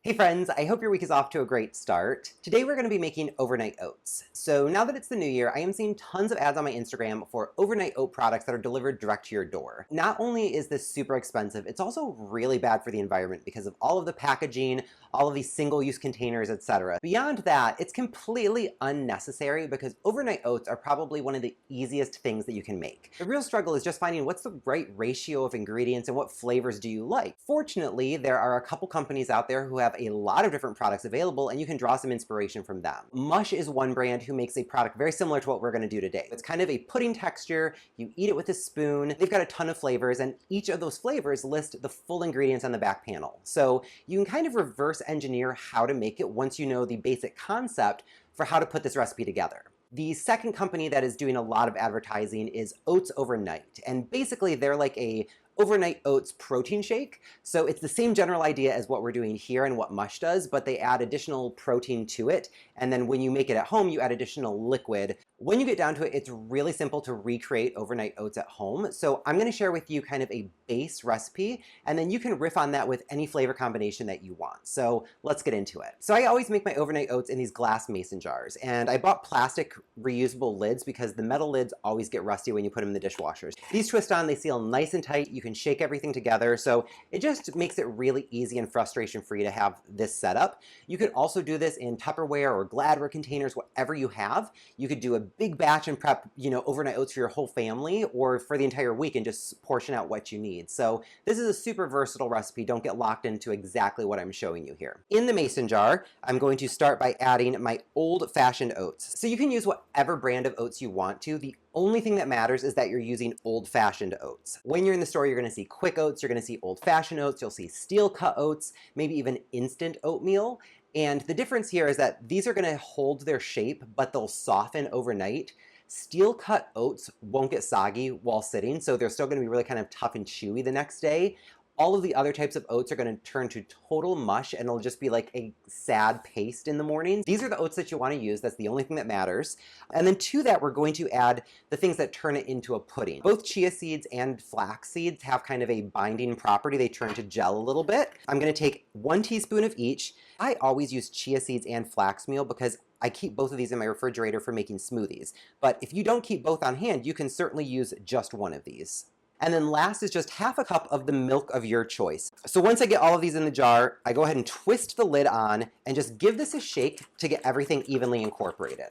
Hey friends, I hope your week is off to a great start. Today we're going to be making overnight oats. So now that it's the new year, I am seeing tons of ads on my Instagram for overnight oat products that are delivered direct to your door. Not only is this super expensive, it's also really bad for the environment because of all of the packaging, all of these single-use containers, etc. Beyond that, it's completely unnecessary because overnight oats are probably one of the easiest things that you can make. The real struggle is just finding what's the right ratio of ingredients and what flavors do you like. Fortunately, there are a couple companies out there who have a lot of different products available and you can draw some inspiration from them. Mush is one brand who makes a product very similar to what we're going to do today. It's kind of a pudding texture, you eat it with a spoon, they've got a ton of flavors, and each of those flavors list the full ingredients on the back panel. So you can kind of reverse engineer how to make it once you know the basic concept for how to put this recipe together. The second company that is doing a lot of advertising is Oats Overnight, and basically they're like a overnight oats protein shake. So it's the same general idea as what we're doing here and what Mush does, but they add additional protein to it. And then when you make it at home, you add additional liquid. When you get down to it, it's really simple to recreate overnight oats at home. So I'm going to share with you kind of a base recipe, and then you can riff on that with any flavor combination that you want. So let's get into it. So I always make my overnight oats in these glass mason jars, and I bought plastic reusable lids because the metal lids always get rusty when you put them in the dishwashers. These twist on, they seal nice and tight. You can shake everything together, so it just makes it really easy and frustration-free to have this setup. You could also do this in Tupperware or Gladware containers, whatever you have. You could do a big batch and prep, overnight oats for your whole family or for the entire week and just portion out what you need. So this is a super versatile recipe. Don't get locked into exactly what I'm showing you here. In the mason jar, I'm going to start by adding my old-fashioned oats. So you can use whatever brand of oats you want to. The only thing that matters is that you're using old-fashioned oats. When you're in the store, you're going to see quick oats, you're going to see old-fashioned oats, you'll see steel-cut oats, maybe even instant oatmeal. And the difference here is that these are going to hold their shape, but they'll soften overnight. Steel-cut oats won't get soggy while sitting, so they're still going to be really kind of tough and chewy the next day. All of the other types of oats are going to turn to total mush, and it'll just be like a sad paste in the morning. These are the oats that you want to use. That's the only thing that matters. And then to that, we're going to add the things that turn it into a pudding. Both chia seeds and flax seeds have kind of a binding property. They turn to gel a little bit. I'm going to take 1 teaspoon of each. I always use chia seeds and flax meal because I keep both of these in my refrigerator for making smoothies. But if you don't keep both on hand, you can certainly use just one of these. And then last is just half a cup of the milk of your choice. So once I get all of these in the jar, I go ahead and twist the lid on and just give this a shake to get everything evenly incorporated.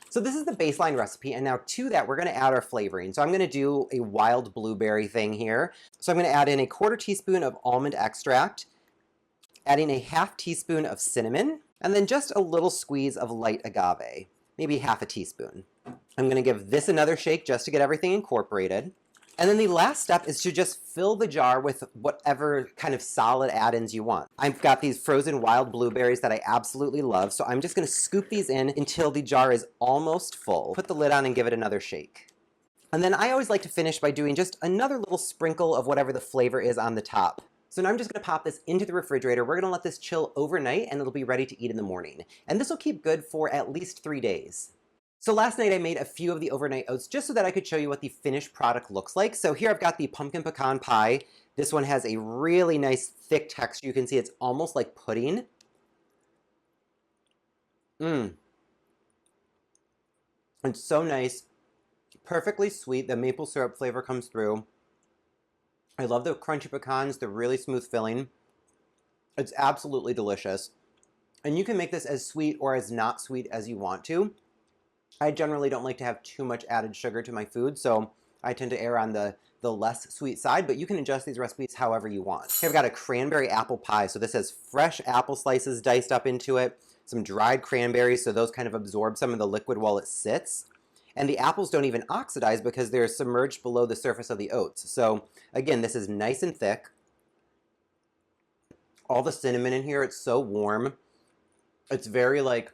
So this is the baseline recipe, and now to that we're going to add our flavoring. So I'm going to do a wild blueberry thing here. So I'm going to add in a 1/4 teaspoon of almond extract, adding a 1/2 teaspoon of cinnamon, and then just a little squeeze of light agave, maybe 1/2 teaspoon. I'm going to give this another shake just to get everything incorporated. And then the last step is to just fill the jar with whatever kind of solid add-ins you want. I've got these frozen wild blueberries that I absolutely love, so I'm just going to scoop these in until the jar is almost full. Put the lid on and give it another shake. And then I always like to finish by doing just another little sprinkle of whatever the flavor is on the top. So now I'm just going to pop this into the refrigerator. We're going to let this chill overnight, and it'll be ready to eat in the morning. And this will keep good for at least 3 days. So last night I made a few of the overnight oats just so that I could show you what the finished product looks like. So here I've got the pumpkin pecan pie. This one has a really nice thick texture. You can see it's almost like pudding. It's so nice. Perfectly sweet. The maple syrup flavor comes through. I love the crunchy pecans. They're really smooth filling. It's absolutely delicious. And you can make this as sweet or as not sweet as you want to. I generally don't like to have too much added sugar to my food, so I tend to err on the less sweet side, but you can adjust these recipes however you want. Here I've got a cranberry apple pie, so this has fresh apple slices diced up into it, some dried cranberries, so those kind of absorb some of the liquid while it sits. And the apples don't even oxidize because they're submerged below the surface of the oats. So again, this is nice and thick. All the cinnamon in here, it's so warm. It's very like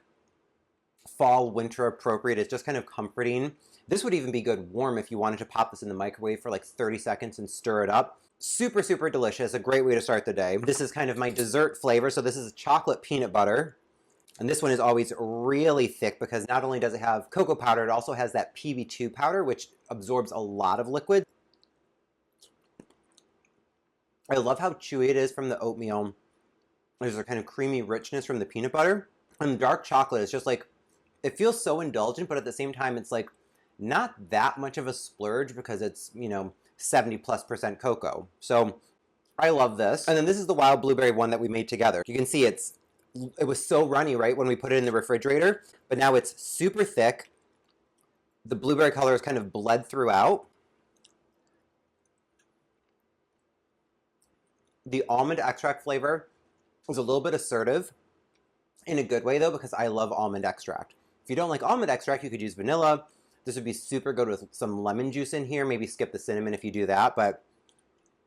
fall, winter appropriate. It's just kind of comforting. This would even be good warm if you wanted to pop this in the microwave for like 30 seconds and stir it up. Super, super delicious. A great way to start the day. This is kind of my dessert flavor. So this is chocolate peanut butter. And this one is always really thick because not only does it have cocoa powder, it also has that PB2 powder, which absorbs a lot of liquid. I love how chewy it is from the oatmeal. There's a kind of creamy richness from the peanut butter. And the dark chocolate is just like, it feels so indulgent, but at the same time, it's like not that much of a splurge because it's, 70+% cocoa. So I love this. And then this is the wild blueberry one that we made together. You can see it was so runny, right, when we put it in the refrigerator, but now it's super thick. The blueberry color is kind of bled throughout. The almond extract flavor is a little bit assertive in a good way, though, because I love almond extract. If you don't like almond extract, you could use vanilla. This would be super good with some lemon juice in here. Maybe skip the cinnamon if you do that, but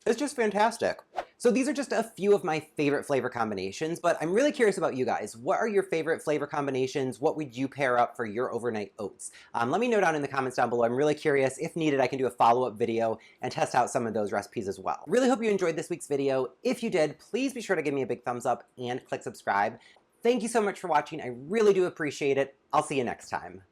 it's just fantastic. So these are just a few of my favorite flavor combinations, but I'm really curious about you guys. What are your favorite flavor combinations? What would you pair up for your overnight oats? Let me know down in the comments down below. I'm really curious. If needed, I can do a follow-up video and test out some of those recipes as well. Really hope you enjoyed this week's video. If you did, please be sure to give me a big thumbs up and click subscribe. Thank you so much for watching. I really do appreciate it. I'll see you next time.